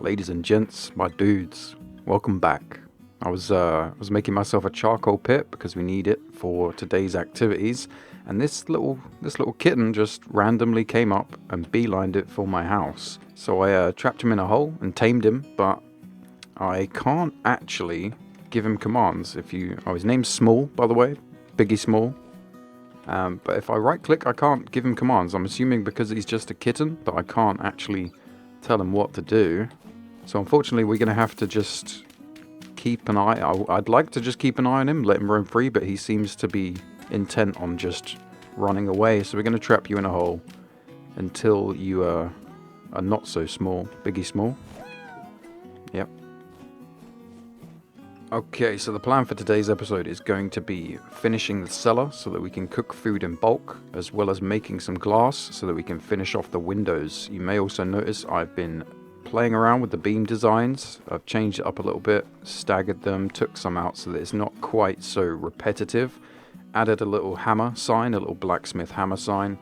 Ladies and gents, my dudes, welcome back. I was making myself a charcoal pit because we need it for today's activities, and this little kitten just randomly came up and beelined it for my house. So I trapped him in a hole and tamed him, but I can't actually give him commands. His name's Small, by the way, Biggie Small. But if I right click, I can't give him commands. I'm assuming because he's just a kitten, but I can't actually tell him what to do. So unfortunately, we're going to have to just keep an eye. I'd like to just keep an eye on him, let him roam free, but he seems to be intent on just running away. So we're going to trap you in a hole until you are not so small. Biggie Small. Yep. Okay, so the plan for today's episode is going to be finishing the cellar so that we can cook food in bulk, as well as making some glass so that we can finish off the windows. You may also notice I've been playing around with the beam designs. I've changed it up a little bit, staggered them, took some out so that it's not quite so repetitive. Added a little hammer sign, a little blacksmith hammer sign,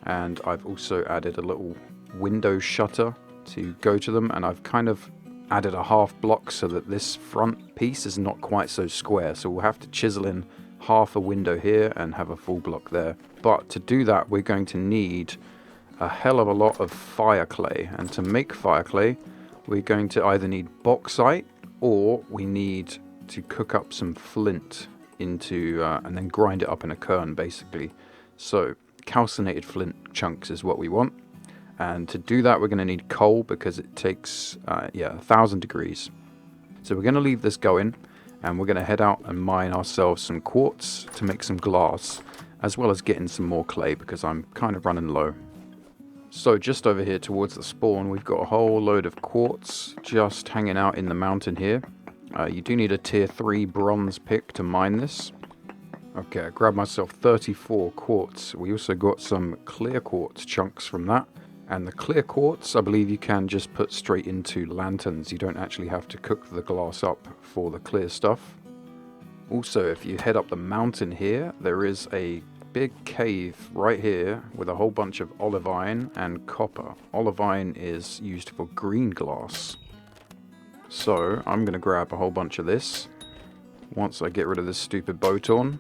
and I've also added a little window shutter to go to them, and I've kind of added a half block so that this front piece is not quite so square, so we'll have to chisel in half a window here and have a full block there. But to do that, we're going to need a hell of a lot of fire clay, and to make fire clay we're going to either need bauxite or we need to cook up some flint into and then grind it up in a kern, basically. So calcinated flint chunks is what we want. And to do that, we're going to need coal because it takes, 1,000 degrees. So we're going to leave this going, and we're going to head out and mine ourselves some quartz to make some glass, as well as getting some more clay because I'm kind of running low. So just over here towards the spawn, we've got a whole load of quartz just hanging out in the mountain here. You do need a tier 3 bronze pick to mine this. Okay, I grabbed myself 34 quartz. We also got some clear quartz chunks from that. And the clear quartz, I believe you can just put straight into lanterns. You don't actually have to cook the glass up for the clear stuff. Also, if you head up the mountain here, there is a big cave right here with a whole bunch of olivine and copper. Olivine is used for green glass. So I'm going to grab a whole bunch of this once I get rid of this stupid bowtorn.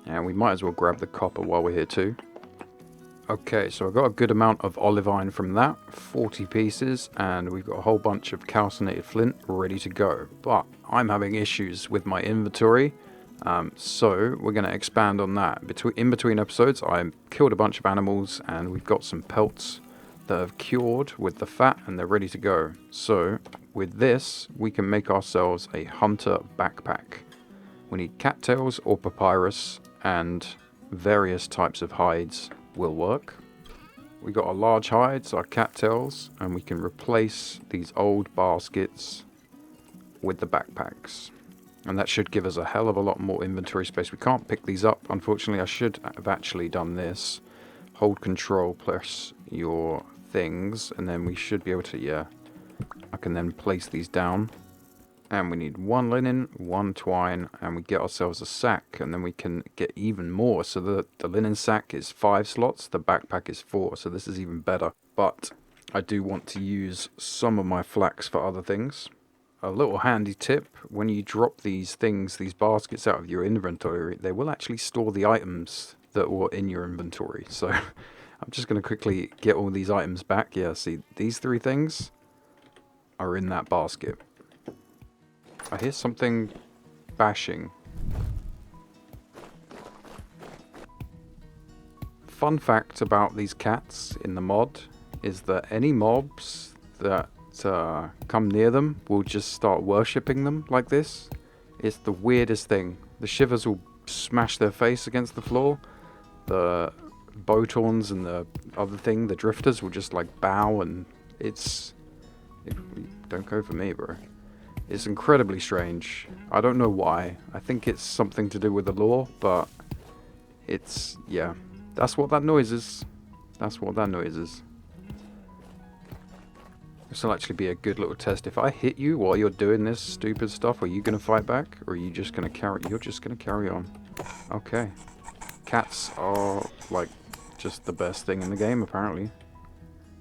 And we might as well grab the copper while we're here too. Okay, so I got a good amount of olivine from that, 40 pieces, and we've got a whole bunch of calcinated flint ready to go. But I'm having issues with my inventory, so we're going to expand on that. In between episodes, I killed a bunch of animals, and we've got some pelts that have cured with the fat, and they're ready to go. So with this, we can make ourselves a hunter backpack. We need cattails or papyrus, and various types of hides will work. We got our large hides, our cattails, and we can replace these old baskets with the backpacks. And that should give us a hell of a lot more inventory space. We can't pick these up, unfortunately. I should have actually done this. Hold control plus your things, and then we should be able to, I can then place these down. And we need 1 linen, 1 twine, and we get ourselves a sack, and then we can get even more. So the linen sack is 5 slots, the backpack is 4, so this is even better. But I do want to use some of my flax for other things. A little handy tip, when you drop these baskets out of your inventory, they will actually store the items that were in your inventory. So I'm just going to quickly get all these items back. Yeah, see, these 3 things are in that basket. I hear something bashing. Fun fact about these cats in the mod is that any mobs that come near them will just start worshipping them like this. It's the weirdest thing. The shivers will smash their face against the floor. The bowtorns and the other thing, the drifters, will just like bow, and don't go for me, bro. It's incredibly strange. I don't know why. I think it's something to do with the lore, but it's, that's what that noise is. That's what that noise is. This will actually be a good little test. If I hit you while you're doing this stupid stuff, are you going to fight back? Or are you just going to carry... You're just going to carry on. Okay. Cats are, like, just the best thing in the game, apparently.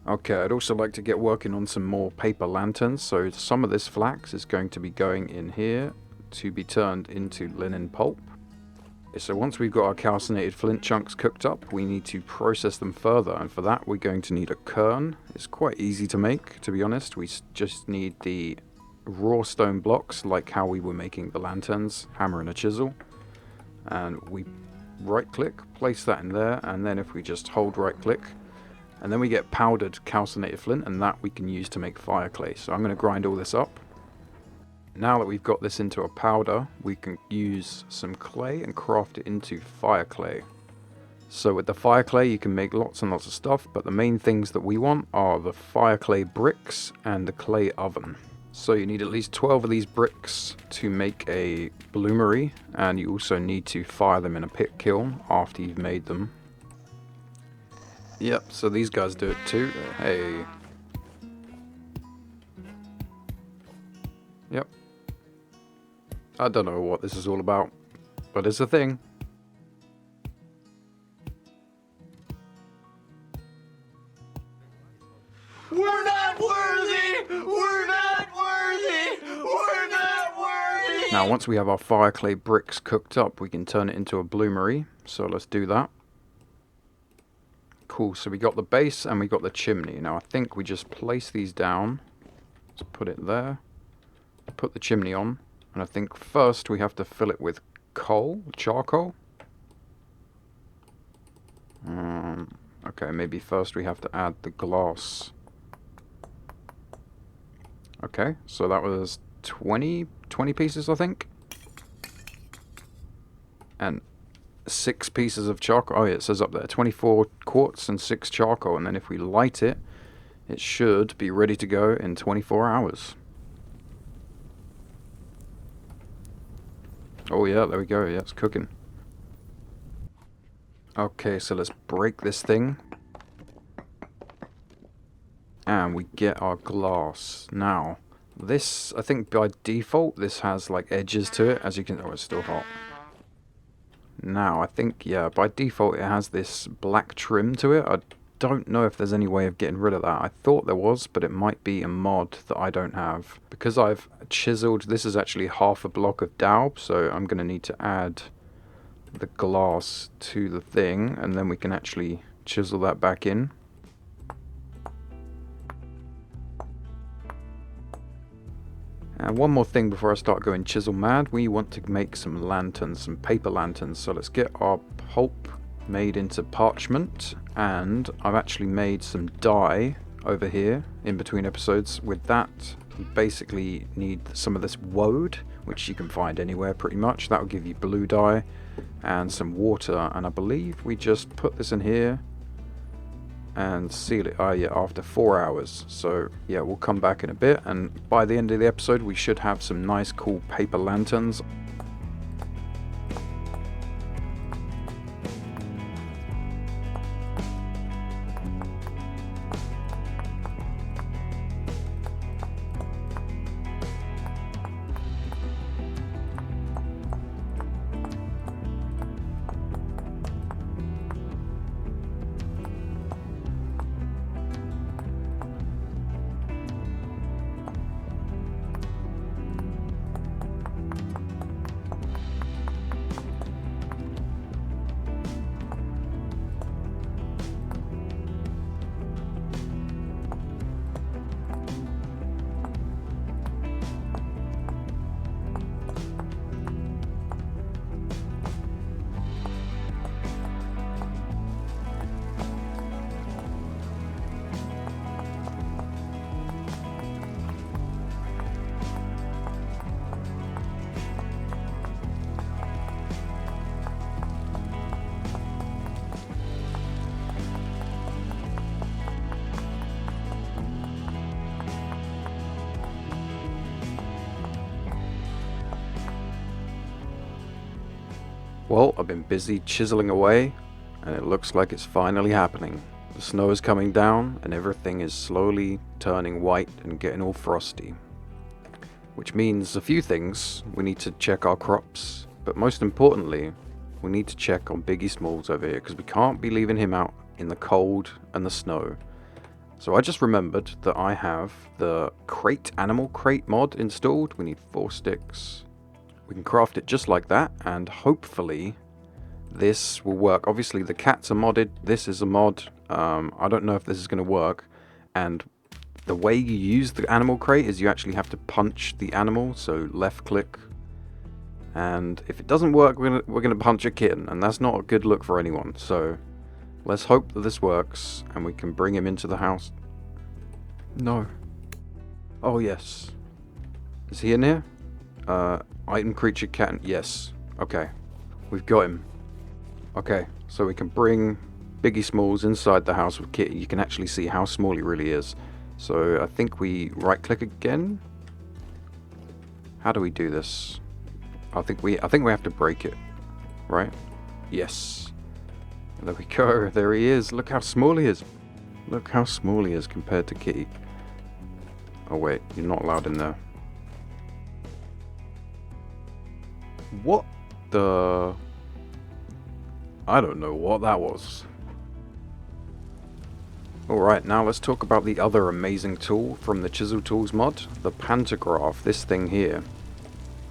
Okay, I'd also like to get working on some more paper lanterns, so some of this flax is going to be going in here to be turned into linen pulp. So once we've got our calcinated flint chunks cooked up, we need to process them further, and for that we're going to need a quern. It's quite easy to make, to be honest. We just need the raw stone blocks, like how we were making the lanterns, hammer and a chisel, and we right click, place that in there, and then if we just hold right click, and then we get powdered calcinated flint, and that we can use to make fire clay. So I'm going to grind all this up. Now that we've got this into a powder, we can use some clay and craft it into fire clay. So with the fire clay you can make lots and lots of stuff, but the main things that we want are the fire clay bricks and the clay oven. So you need at least 12 of these bricks to make a bloomery, and you also need to fire them in a pit kiln after you've made them. Yep, so these guys do it too. Hey. Yep. I don't know what this is all about, but it's a thing. We're not worthy! We're not worthy! We're not worthy! Now once we have our fire clay bricks cooked up, we can turn it into a bloomery. So let's do that. Cool, so we got the base and we got the chimney. Now I think we just place these down. Let's put it there. Put the chimney on. And I think first we have to fill it with coal, charcoal. Okay, maybe first we have to add the glass. Okay, so that was 20 pieces, I think. And 6 pieces of charcoal. Oh yeah, it says up there 24 quartz and 6 charcoal, and then if we light it, it should be ready to go in 24 hours. Oh yeah, there we go. Yeah, it's cooking. Okay, so let's break this thing. And we get our glass. Now, this, I think by default, this has like edges to it, as you can... Oh, it's still hot. Now, I think, yeah, by default it has this black trim to it. I don't know if there's any way of getting rid of that. I thought there was, but it might be a mod that I don't have. Because I've chiseled, this is actually half a block of daub, so I'm going to need to add the glass to the thing, and then we can actually chisel that back in. And one more thing before I start going chisel mad, we want to make some lanterns, some paper lanterns. So let's get our pulp made into parchment, and I've actually made some dye over here in between episodes. With that, you basically need some of this woad, which you can find anywhere pretty much. That will give you blue dye and some water, and I believe we just put this in here and seal it. Oh yeah, after 4 hours. So yeah, we'll come back in a bit, and by the end of the episode we should have some nice cool paper lanterns. Well, I've been busy chiseling away, and it looks like it's finally happening. The snow is coming down, and everything is slowly turning white and getting all frosty. Which means a few things. We need to check our crops, but most importantly, we need to check on Biggie Smalls over here, because we can't be leaving him out in the cold and the snow. So I just remembered that I have the animal crate mod installed. We need 4 sticks. We can craft it just like that, and hopefully this will work. Obviously the cats are modded. This is a mod. I don't know if this is going to work. And the way you use the animal crate is you actually have to punch the animal. So left click. And if it doesn't work, we're gonna punch a kitten, and that's not a good look for anyone. So let's hope that this works and we can bring him into the house. No. Oh, yes. Is he in here? Item creature cat. Yes. Okay. We've got him. Okay. So we can bring Biggie Smalls inside the house with Kitty. You can actually see how small he really is. So I think we right click again. How do we do this? I think we have to break it. Right? Yes. There we go. There he is. Look how small he is. Look how small he is compared to Kitty. Oh wait, you're not allowed in there. What the... I don't know what that was. Alright, now let's talk about the other amazing tool from the Chisel Tools mod, the pantograph, this thing here.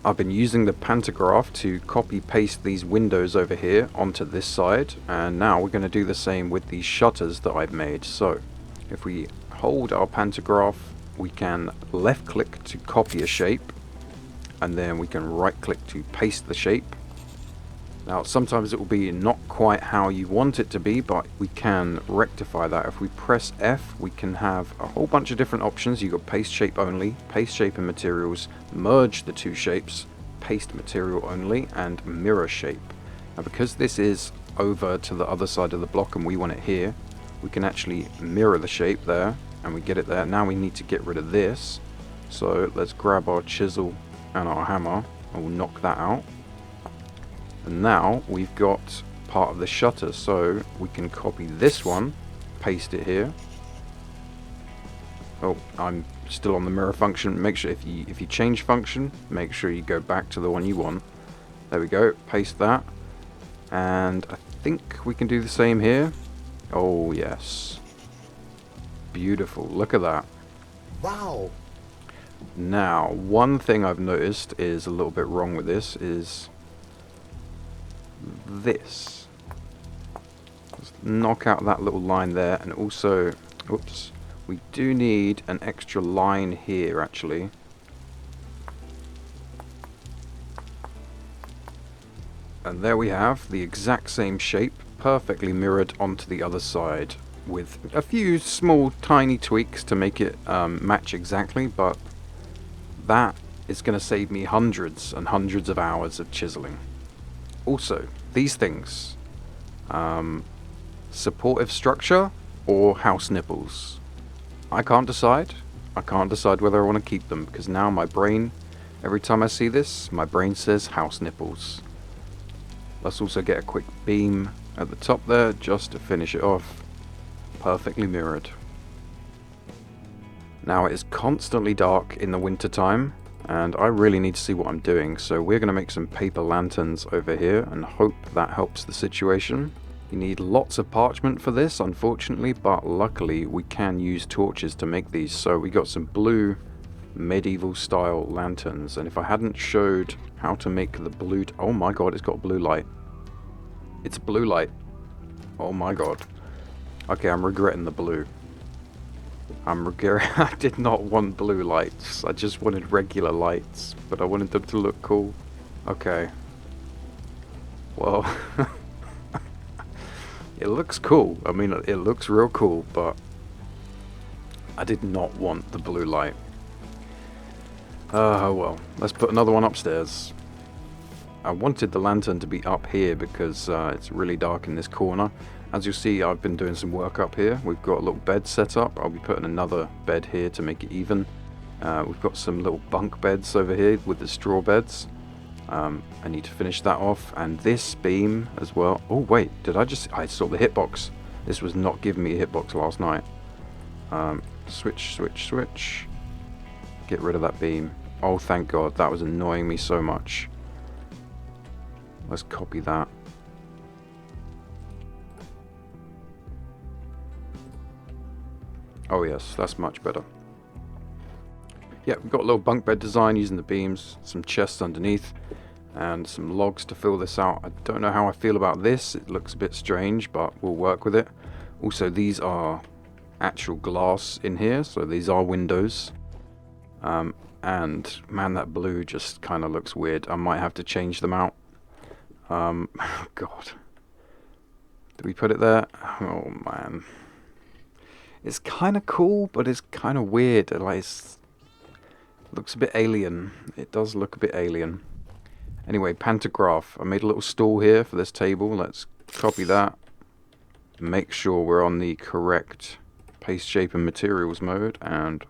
I've been using the pantograph to copy paste these windows over here onto this side, and now we're going to do the same with these shutters that I've made. So if we hold our pantograph, we can left click to copy a shape, and then we can right click to paste the shape. Now sometimes it will be not quite how you want it to be, but we can rectify that. If we press F, we can have a whole bunch of different options. You've got paste shape only, paste shape and materials, merge the 2 shapes, paste material only, and mirror shape. Now because this is over to the other side of the block and we want it here, we can actually mirror the shape there, and we get it there. Now we need to get rid of this. So let's grab our chisel and our hammer, and we'll knock that out. And now we've got part of the shutter, so we can copy this one, paste it here. Oh, I'm still on the mirror function. Make sure if you change function, make sure you go back to the one you want. There we go, paste that. And I think we can do the same here. Oh yes. Beautiful, look at that. Wow. Now, one thing I've noticed is a little bit wrong with this is this. Let's knock out that little line there, and also, oops, we do need an extra line here actually. And there we have the exact same shape, perfectly mirrored onto the other side, with a few small tiny tweaks to make it match exactly, but that is going to save me hundreds and hundreds of hours of chiseling. Also, these things, supportive structure or house nipples. I can't decide. I can't decide whether I want to keep them, because now my brain, every time I see this, my brain says house nipples. Let's also get a quick beam at the top there, just to finish it off. Perfectly mirrored. Now it is constantly dark in the winter time, and I really need to see what I'm doing, so we're going to make some paper lanterns over here and hope that helps the situation. You need lots of parchment for this, unfortunately, but luckily we can use torches to make these. So we got some blue medieval style lanterns, and if I hadn't showed how to make the blue... oh my god, it's got blue light. It's blue light. Oh my god. Okay, I'm regretting the blue. I did not want blue lights. I just wanted regular lights, but I wanted them to look cool. Okay. Well, it looks cool. I mean, it looks real cool, but I did not want the blue light. Oh well, let's put another one upstairs. I wanted the lantern to be up here because it's really dark in this corner. As you'll see, I've been doing some work up here. We've got a little bed set up. I'll be putting another bed here to make it even. We've got some little bunk beds over here with the straw beds. I need to finish that off. And this beam as well. Oh wait, I saw the hitbox. This was not giving me a hitbox last night. Switch. Get rid of that beam. Oh thank god, that was annoying me so much. Let's copy that. Oh yes, that's much better. Yeah, we've got a little bunk bed design using the beams, some chests underneath, and some logs to fill this out. I don't know how I feel about this. It looks a bit strange, but we'll work with it. Also, these are actual glass in here, so these are windows. And man, that blue just kind of looks weird. I might have to change them out. God. Do we put it there? Oh man. It's kind of cool, but it's kind of weird. Like, looks a bit alien. It does look a bit alien. Anyway, pantograph. I made a little stool here for this table. Let's copy that. Make sure we're on the correct paste, shape, and materials mode, and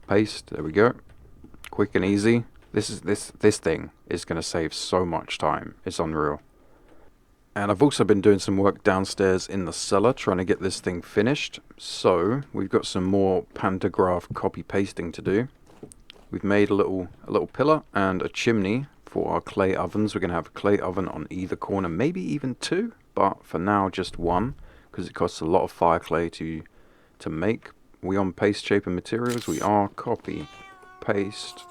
paste. There we go. Quick and easy. This thing is going to save so much time. It's unreal. And I've also been doing some work downstairs in the cellar, trying to get this thing finished. So we've got some more pantograph copy pasting to do. We've made a little pillar and a chimney for our clay ovens. We're going to have a clay oven on either corner, maybe even two, but for now just one, because it costs a lot of fire clay to make. We on paste, shape, and materials. We are copy, paste.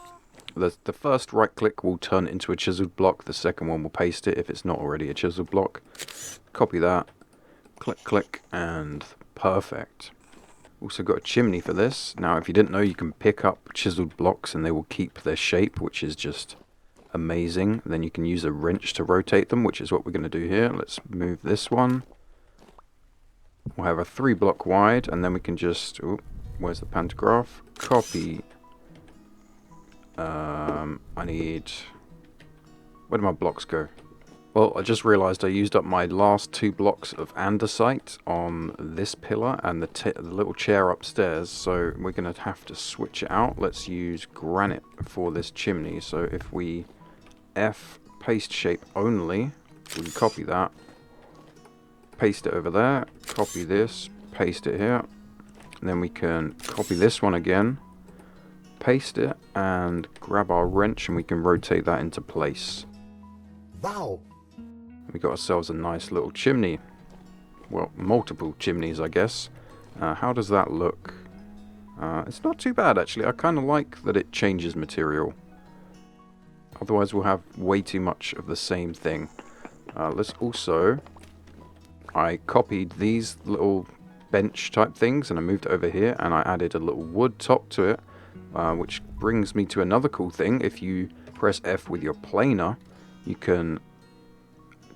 The first right click will turn it into a chiseled block. The second one will paste it if it's not already a chiseled block. Copy that. Click, click, and perfect. Also got a chimney for this. Now, if you didn't know, you can pick up chiseled blocks and they will keep their shape, which is just amazing. Then you can use a wrench to rotate them, which is what we're going to do here. Let's move this one. We'll have a 3-block wide, and then we can just... Oh, where's the pantograph? Copy. I need... Where do my blocks go? Well, I just realized I used up my last 2 blocks of andesite on this pillar and the little chair upstairs, so we're going to have to switch it out. Let's use granite for this chimney. So if we F paste shape only, we can copy that, paste it over there, copy this, paste it here, and then we can copy this one again, paste it, and grab our wrench and we can rotate that into place. Wow! We got ourselves a nice little chimney. Well, multiple chimneys, I guess. How does that look? It's not too bad, actually. I kind of like that it changes material. Otherwise, we'll have way too much of the same thing. Let's also... I copied these little bench type things and I moved it over here and I added a little wood top to it, which brings me to another cool thing. If you press F with your planer, you can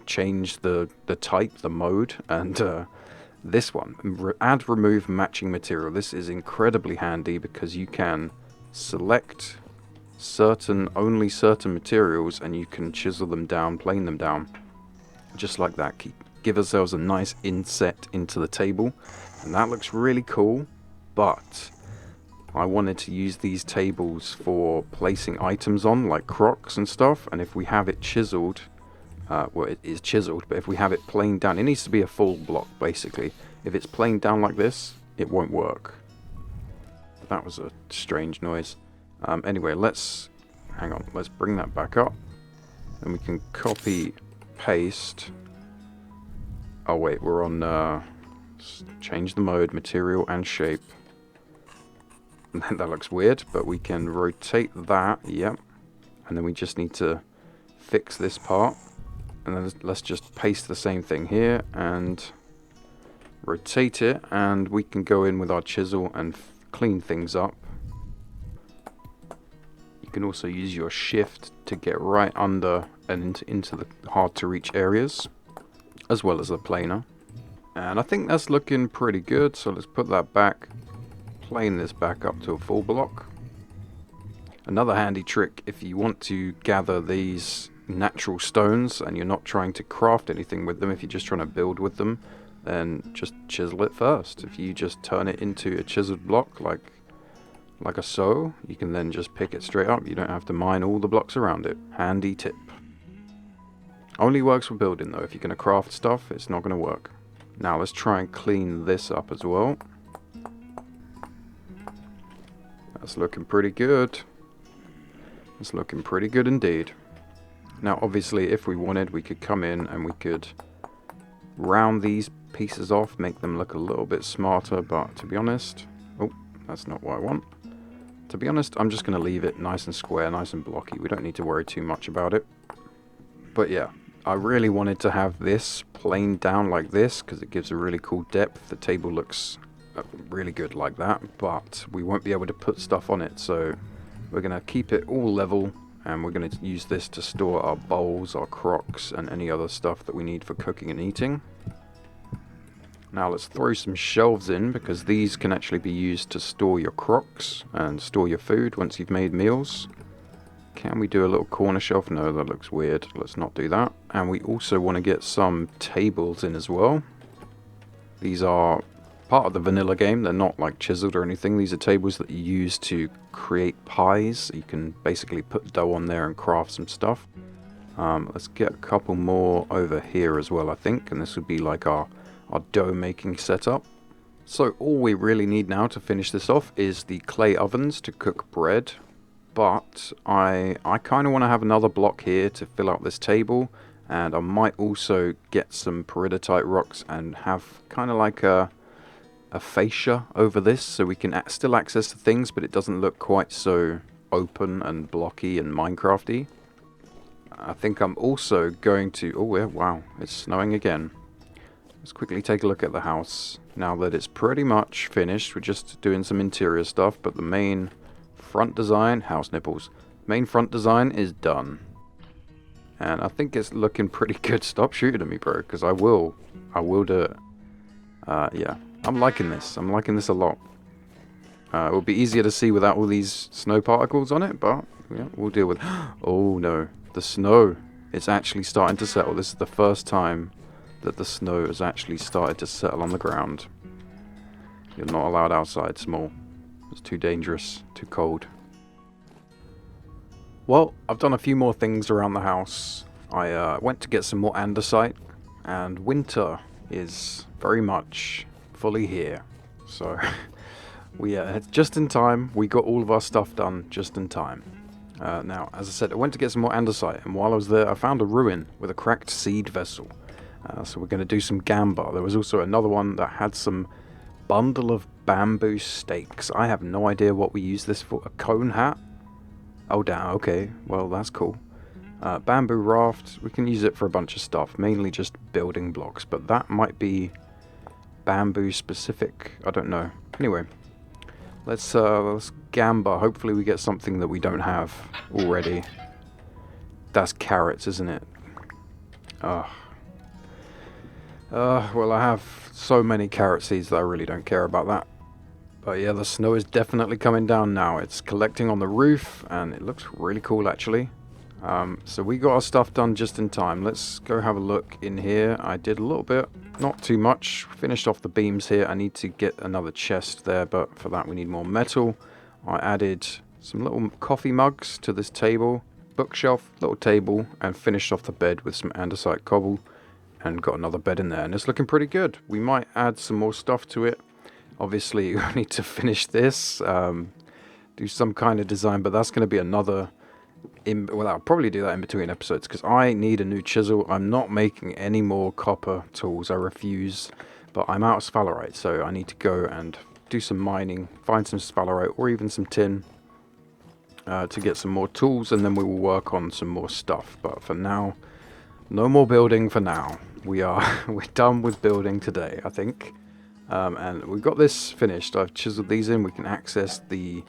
change the type, the mode, and this one, add remove matching material. This is incredibly handy because you can select only certain materials and you can chisel them down, plane them down, just like that. Give ourselves a nice inset into the table, and that looks really cool. But I wanted to use these tables for placing items on, like crocs and stuff, and if we have it chiseled, well, it is chiseled, but if we have it planed down, it needs to be a full block, basically. If it's planed down like this, it won't work. That was a strange noise. Anyway, hang on, let's bring that back up, and we can copy, paste. Oh wait, we're on, change the mode, material and shape. That looks weird, but we can rotate that, yep. And then we just need to fix this part. And then let's just paste the same thing here and rotate it. And we can go in with our chisel and clean things up. You can also use your shift to get right under and into the hard to reach areas, as well as the planer. And I think that's looking pretty good, so let's put that back, plane this back up to a full block. Another handy trick, if you want to gather these natural stones and you're not trying to craft anything with them, if you're just trying to build with them, then just chisel it first. If you just turn it into a chiseled block like a so, you can then just pick it straight up. You don't have to mine all the blocks around it. Handy tip. Only works for building though. If you're going to craft stuff, it's not going to work. Now let's try and clean this up as well. That's looking pretty good. It's looking pretty good indeed. Now obviously if we wanted, we could come in and we could round these pieces off, make them look a little bit smarter, but to be honest, That's not what I want. To be honest, I'm just going to leave it nice and square, nice and blocky. We don't need to worry too much about it. But yeah, I really wanted to have this planed down like this because it gives a really cool depth. The table looks really good like that, but we won't be able to put stuff on it. So we're going to keep it all level, and we're going to use this to store our bowls, our crocks, and any other stuff that we need for cooking and eating. Now let's throw some shelves in, because these can actually be used to store your crocks and store your food once you've made meals. Can we do a little corner shelf? No, that looks weird. Let's not do that. And we also want to get some tables in as well. These are part of the vanilla game. They're not like chiseled or anything. These are tables that you use to create pies. You can basically put dough on there and craft some stuff. Let's get a couple more over here as well, I think. And this would be like our dough making setup. So all we really need now to finish this off is the clay ovens to cook bread. But I kind of want to have another block here to fill out this table, and I might also get some peridotite rocks and have kind of like a fascia over this, so we can still access the things, but it doesn't look quite so open and blocky and Minecrafty. I think I'm also going to... oh yeah, wow, it's snowing again. Let's quickly take a look at the house now that it's pretty much finished. We're just doing some interior stuff, but the main front design, house nipples, main front design is done. And I think it's looking pretty good. Stop shooting at me, bro, because I will do it. Yeah, I'm liking this. I'm liking this a lot. It will be easier to see without all these snow particles on it, but yeah, we'll deal with... oh no, the snow. It's actually starting to settle. This is the first time that the snow has actually started to settle on the ground. You're not allowed outside, Small. It's too dangerous, too cold. Well, I've done a few more things around the house. I went to get some more andesite, and winter is very much fully here. So, it's just in time. We got all of our stuff done just in time. Now, as I said, I went to get some more andesite, and while I was there, I found a ruin with a cracked seed vessel. So we're going to do some gamba. There was also another one that had some bundle of bamboo stakes. I have no idea what we use this for. A cone hat? Oh damn, okay. Well, that's cool. Bamboo raft. We can use it for a bunch of stuff. Mainly just building blocks. But that might be bamboo specific. I don't know. Anyway. Let's gamba. Hopefully we get something that we don't have already. That's carrots, isn't it? Well, I have so many carrot seeds that I really don't care about that. But yeah, the snow is definitely coming down now. It's collecting on the roof, and it looks really cool, actually. So we got our stuff done just in time. Let's go have a look in here. I did a little bit, not too much. Finished off the beams here. I need to get another chest there, but for that we need more metal. I added some little coffee mugs to this table, bookshelf, little table, and finished off the bed with some andesite cobble. And got another bed in there, and it's looking pretty good. We might add some more stuff to it. Obviously, we need to finish this, do some kind of design, but that's going to be another... well, I'll probably do that in between episodes, because I need a new chisel. I'm not making any more copper tools. I refuse, but I'm out of sphalerite, so I need to go and do some mining, find some sphalerite, or even some tin, to get some more tools, and then we will work on some more stuff. But for now, no more building for now. We're done with building today, I think. And we've got this finished. I've chiseled these in. We can access the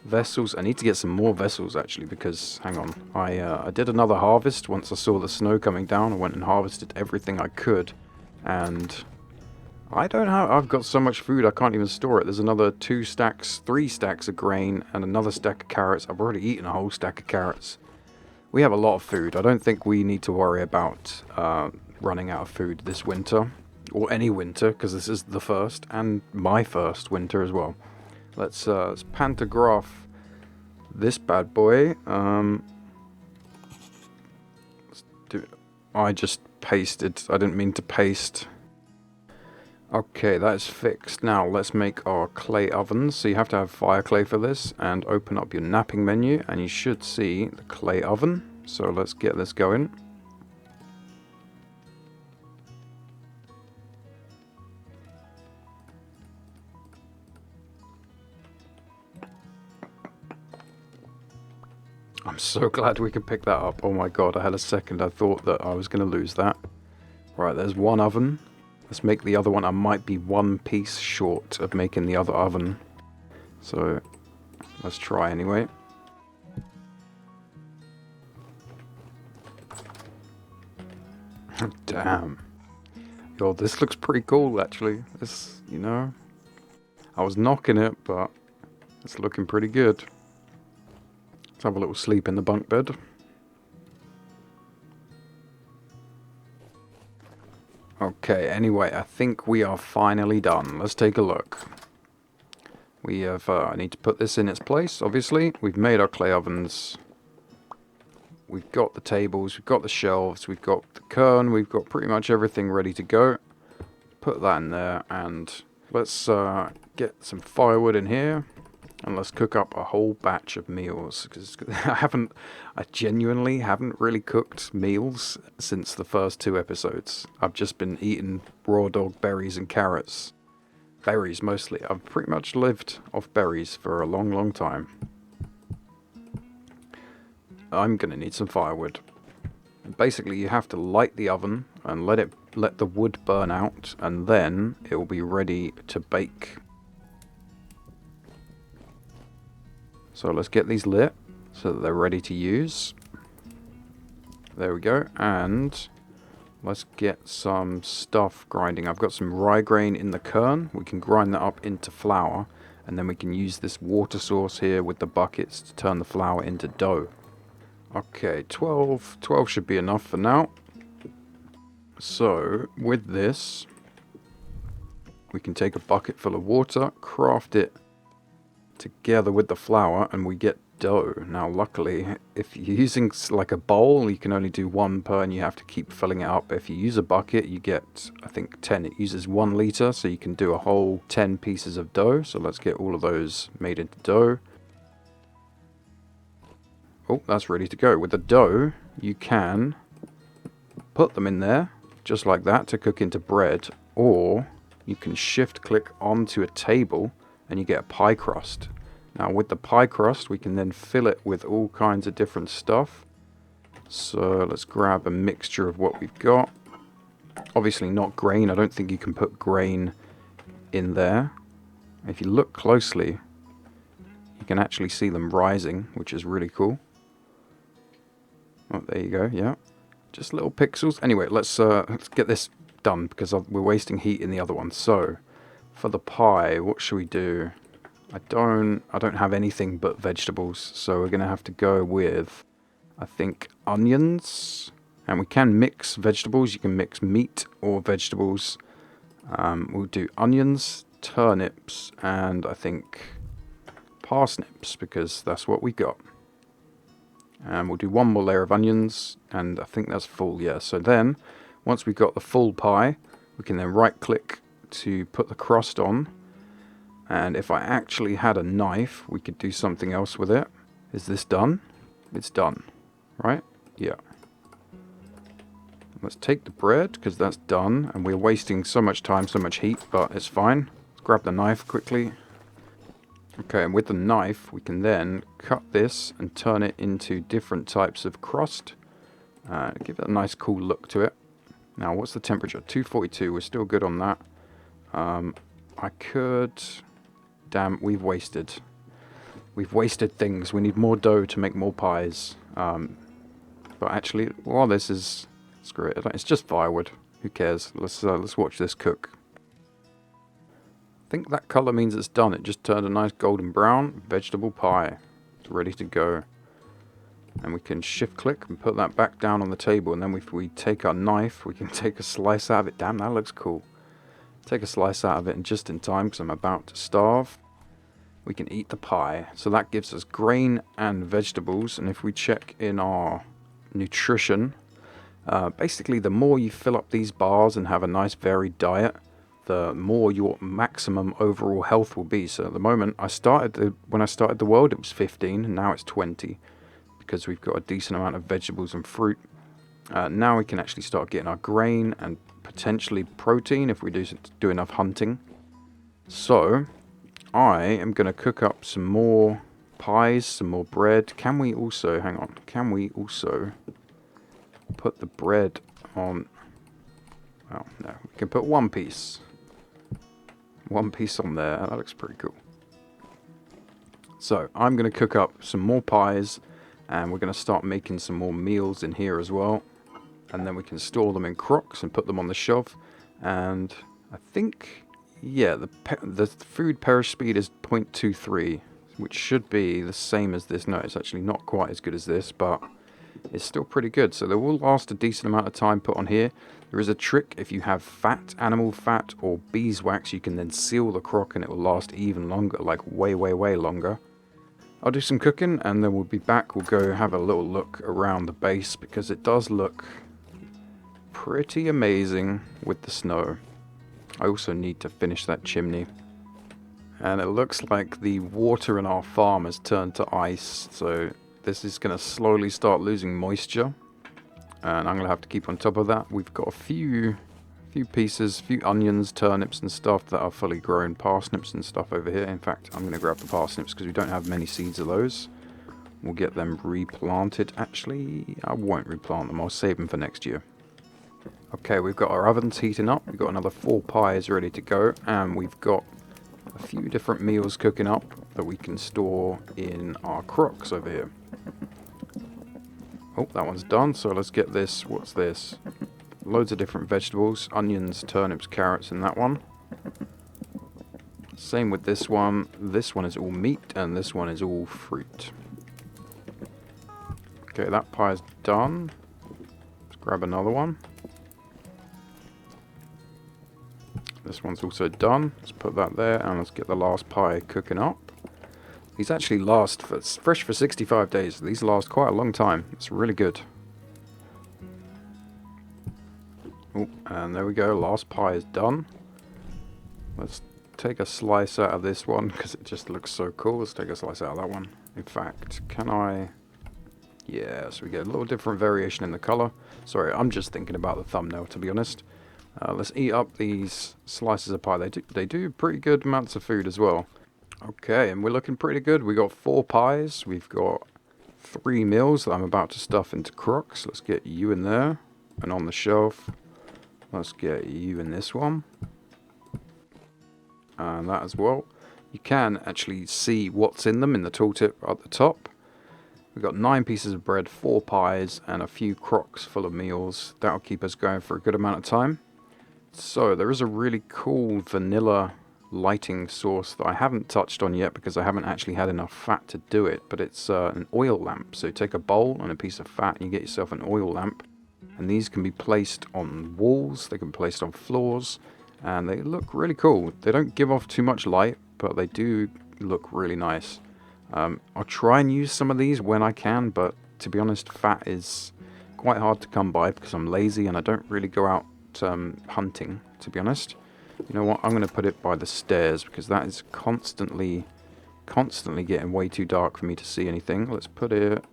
vessels. I need to get some more vessels, actually, because, hang on. I did another harvest once I saw the snow coming down. I went and harvested everything I could. And I've got so much food I can't even store it. There's another 3 stacks of grain and another stack of carrots. I've already eaten a whole stack of carrots. We have a lot of food. I don't think we need to worry about running out of food this winter, or any winter, because this is the first, and my first winter as well. Let's pantograph this bad boy. Let's do. I just pasted. I didn't mean to paste. Okay, that is fixed. Now let's make our clay ovens. So you have to have fire clay for this, and open up your napping menu, and you should see the clay oven. So let's get this going. I'm so glad we could pick that up. Oh my god, I had a second. I thought that I was going to lose that. Right, there's one oven. Let's make the other one. I might be one piece short of making the other oven. So, let's try anyway. Damn. Yo, this looks pretty cool, actually. This, you know, I was knocking it, but it's looking pretty good. Let's have a little sleep in the bunk bed. Okay, anyway, I think we are finally done. Let's take a look. We have, I need to put this in its place, obviously. We've made our clay ovens. We've got the tables, we've got the shelves, we've got the Ktten, we've got pretty much everything ready to go. Put that in there, and let's get some firewood in here. And let's cook up a whole batch of meals, because I genuinely haven't really cooked meals since the first 2 episodes. I've just been eating raw dog berries and carrots. Berries mostly. I've pretty much lived off berries for a long, long time. I'm gonna need some firewood. Basically, you have to light the oven and let the wood burn out, and then it will be ready to bake. So let's get these lit so that they're ready to use. There we go. And let's get some stuff grinding. I've got some rye grain in the Ktten. We can grind that up into flour. And then we can use this water source here with the buckets to turn the flour into dough. Okay, 12 should be enough for now. So with this, we can take a bucket full of water, craft it together with the flour, and we get dough. Now luckily, if you're using like a bowl, you can only do 1 per, and you have to keep filling it up. If you use a bucket, you get, I think, 10. It uses 1 liter, so you can do a whole 10 pieces of dough. So let's get all of those made into dough. Oh, that's ready to go. With the dough, you can put them in there just like that to cook into bread, or you can shift click onto a table and you get a pie crust. Now with the pie crust, we can then fill it with all kinds of different stuff. So let's grab a mixture of what we've got. Obviously not grain. I don't think you can put grain in there. If you look closely, you can actually see them rising, which is really cool. Oh, there you go, yeah. Just little pixels. Anyway, let's get this done, because we're wasting heat in the other one. So for the pie, what should we do? I don't have anything but vegetables, so we're gonna have to go with, I think, onions. And we can mix vegetables. You can mix meat or vegetables. We'll do onions, turnips, and I think parsnips, because that's what we got. And we'll do 1 more layer of onions, and I think that's full, yeah. So then, once we've got the full pie, we can then right click to put the crust on. And if I actually had a knife, we could do something else with it. Is this done? It's done, right? Yeah. Let's take the bread, because that's done, and we're wasting so much time, so much heat, but it's fine. Let's grab the knife quickly. Okay, and with the knife, we can then cut this and turn it into different types of crust. Give it a nice cool look to it. Now, what's the temperature? 242, we're still good on that. I could... Damn, we've wasted things. We need more dough to make more pies. But actually, well, this is... Screw it, it's just firewood. Who cares? Let's watch this cook. I think that colour means it's done. It just turned a nice golden brown vegetable pie. It's ready to go. And we can shift click and put that back down on the table. And then if we take our knife, we can take a slice out of it. Damn, that looks cool. Take a slice out of it, and just in time, because I'm about to starve, we can eat the pie. So that gives us grain and vegetables. And if we check in our nutrition, basically the more you fill up these bars and have a nice varied diet, the more your maximum overall health will be. So at the moment, when I started the world, it was 15, and now it's 20, because we've got a decent amount of vegetables and fruit. Now we can actually start getting our grain and potentially protein if we do enough hunting. So I am going to cook up some more pies, some more bread. Can we also, hang on, can we also put the bread on? Oh, no, we can put one piece. One piece on there. That looks pretty cool. So, I'm going to cook up some more pies, and we're going to start making some more meals in here as well. And then we can store them in crocks and put them on the shelf. And I think, yeah, the food perish speed is 0.23, which should be the same as this. No, it's actually not quite as good as this, but it's still pretty good. So they will last a decent amount of time put on here. There is a trick: if you have fat, animal fat, or beeswax, you can then seal the crock and it will last even longer, like way, way, way longer. I'll do some cooking and then we'll be back. We'll go have a little look around the base because it does look pretty amazing with the snow. I also need to finish that chimney. And it looks like the water in our farm has turned to ice, so this is going to slowly start losing moisture. And I'm going to have to keep on top of that. We've got a few pieces, few onions, turnips and stuff that are fully grown, parsnips and stuff over here. In fact, I'm going to grab the parsnips because we don't have many seeds of those. We'll get them replanted. Actually, I won't replant them. I'll save them for next year. Okay, we've got our ovens heating up. We've got another 4 pies ready to go. And we've got a few different meals cooking up that we can store in our crocks over here. Oh, that one's done. So let's get this. What's this? Loads of different vegetables. Onions, turnips, carrots in that one. Same with this one. This one is all meat and this one is all fruit. Okay, that pie's done. Let's grab another one. This one's also done. Let's put that there and let's get the last pie cooking up. These actually last fresh for 65 days. These last quite a long time. It's really good. Oh, and there we go. Last pie is done. Let's take a slice out of this one because it just looks so cool. Let's take a slice out of that one. In fact, can I? Yeah, so we get a little different variation in the color. Sorry, I'm just thinking about the thumbnail, to be honest. Let's eat up these slices of pie. They do pretty good amounts of food as well. Okay, and we're looking pretty good. We got 4 pies. We've got 3 meals that I'm about to stuff into crocks. Let's get you in there and on the shelf. Let's get you in this one. And that as well. You can actually see what's in them in the tooltip at the top. We've got 9 pieces of bread, 4 pies, and a few crocks full of meals. That'll keep us going for a good amount of time. So there is a really cool vanilla lighting source that I haven't touched on yet because I haven't actually had enough fat to do it. But it's an oil lamp. So take a bowl and a piece of fat and you get yourself an oil lamp. And these can be placed on walls, they can be placed on floors, and they look really cool. They don't give off too much light, but they do look really nice. I'll try and use some of these when I can, but to be honest, fat is quite hard to come by because I'm lazy and I don't really go out hunting, to be honest. You know what, I'm going to put it by the stairs because that is constantly getting way too dark for me to see anything. Let's put it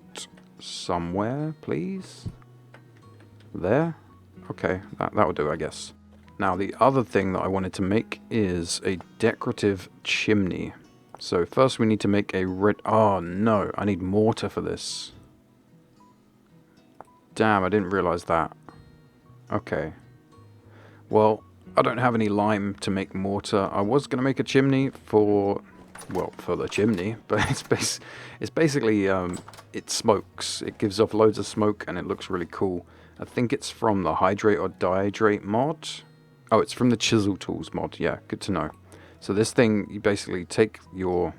somewhere, please. There. Okay, that'll do, I guess. Now, the other thing that I wanted to make is a decorative chimney. So first we need to make a red... Oh, no, I need mortar for this. Damn, I didn't realize that. Okay. Well, I don't have any lime to make mortar. I was going to make a chimney for... Well, for the chimney, but it's basically... it smokes. It gives off loads of smoke and it looks really cool. I think it's from the Hydrate or Dihydrate mod. Oh, it's from the Chisel Tools mod. Yeah, good to know. So this thing, you basically take your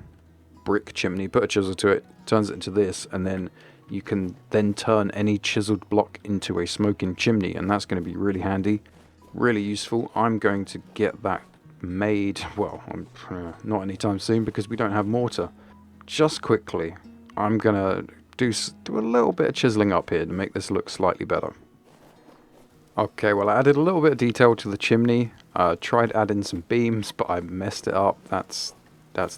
brick chimney, put a chisel to it, turns it into this, and then you can then turn any chiseled block into a smoking chimney, and that's going to be really handy, really useful. I'm going to get that made, well, not anytime soon because we don't have mortar. Just quickly, I'm going to do a little bit of chiseling up here to make this look slightly better. Okay, well I added a little bit of detail to the chimney. Tried adding some beams, but I messed it up. That's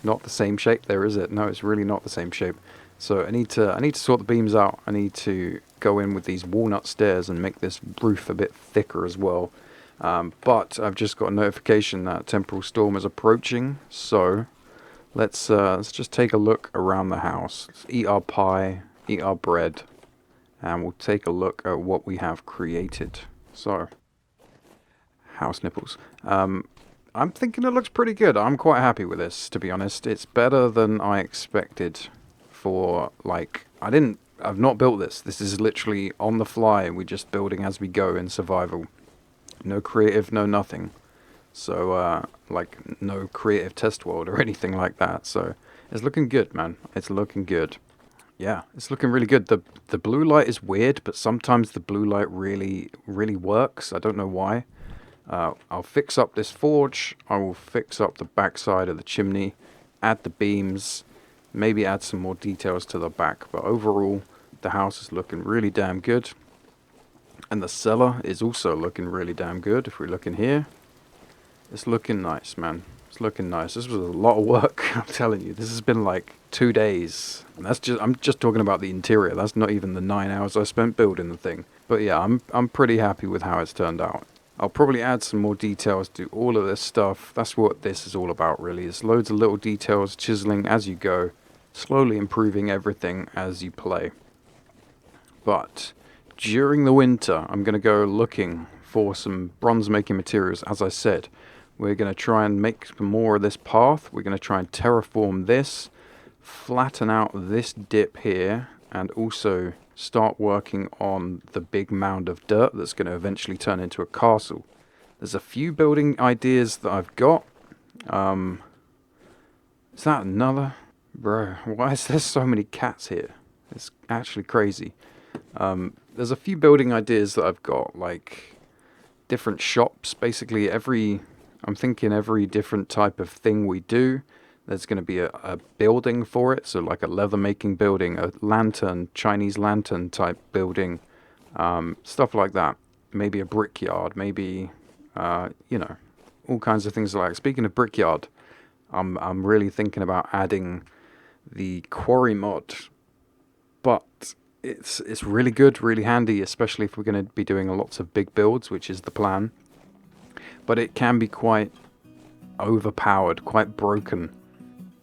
not the same shape there, is it? No, it's really not the same shape. So I need to sort the beams out. I need to go in with these walnut stairs and make this roof a bit thicker as well. But I've just got a notification that a temporal storm is approaching, so let's just take a look around the house. Let's eat our pie, eat our bread, and we'll take a look at what we have created. So, house nipples. I'm thinking it looks pretty good. I'm quite happy with this, to be honest. It's better than I expected for, like, I've not built this. This is literally on the fly. We're just building as we go in survival. No creative, no nothing. So, like, no creative test world or anything like that. So, it's looking good, man. It's looking good. Yeah, it's looking really good. The blue light is weird, but sometimes the blue light really works. I don't know why. I'll fix up this forge. I will fix up the backside of the chimney, add the beams, maybe add some more details to the back. But overall, the house is looking really damn good. And the cellar is also looking really damn good. If we look in here, it's looking nice, man. It's looking nice. This was a lot of work, I'm telling you. This has been like 2 days. And I'm just talking about the interior. That's not even the 9 hours I spent building the thing. But yeah, I'm pretty happy with how it's turned out. I'll probably add some more details to all of this stuff. That's what this is all about, really. It's loads of little details, chiseling as you go, slowly improving everything as you play. But during the winter, I'm going to go looking for some bronze-making materials. As I said, we're going to try and make more of this path. We're going to try and terraform this, flatten out this dip here, and also start working on the big mound of dirt that's going to eventually turn into a castle. There's a few building ideas that I've got. Is that another? Bro, why is there so many cats here? It's actually crazy. There's a few building ideas that I've got, like different shops. Basically, I'm thinking every different type of thing we do, there's going to be a building for it. So like a leather making building, a lantern, Chinese lantern type building, stuff like that. Maybe a brickyard, maybe, all kinds of things like that. Speaking of brickyard, I'm really thinking about adding the quarry mod, but it's really good, really handy, especially if we're going to be doing lots of big builds, which is the plan. But it can be quite overpowered, quite broken.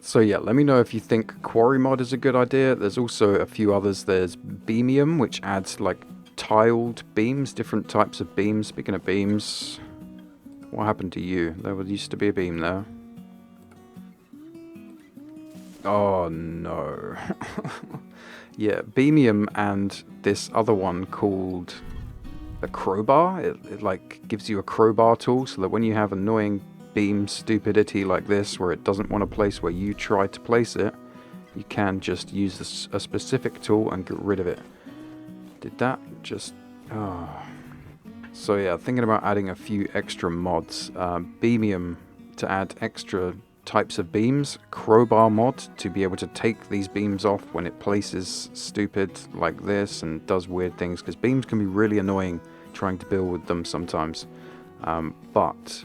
So yeah, let me know if you think quarry mod is a good idea. There's also a few others. There's beamium, which adds like tiled beams, different types of beams. Speaking of beams, what happened to you? There used to be a beam there. Oh no. Yeah, beamium and this other one called a crowbar. It like gives you a crowbar tool so that when you have annoying beam stupidity like this where it doesn't want to place where you try to place it, you can just use a specific tool and get rid of it. Did that just... oh. So yeah, thinking about adding a few extra mods. Beamium to add extra types of beams. Crowbar mod to be able to take these beams off when it places stupid like this and does weird things, because beams can be really annoying trying to build with them sometimes. But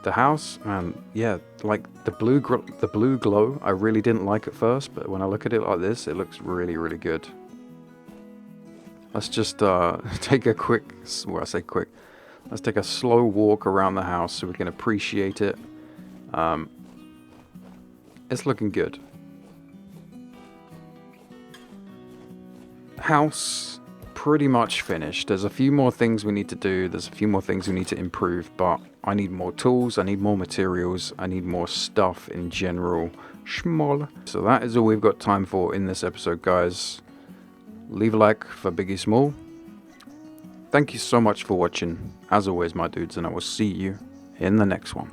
the house, man, yeah, like the blue glow, I really didn't like at first, but when I look at it like this, it looks really, really good. Let's just take a quick, well, I say quick, let's take a slow walk around the house so we can appreciate it. It's looking good. House pretty much finished. There's a few more things we need to do. There's a few more things we need to improve, but I need more tools. I need more materials. I need more stuff in general. Schmoll. So that is all we've got time for in this episode, guys. Leave a like for Biggie Small. Thank you so much for watching, as always, my dudes, and I will see you in the next one.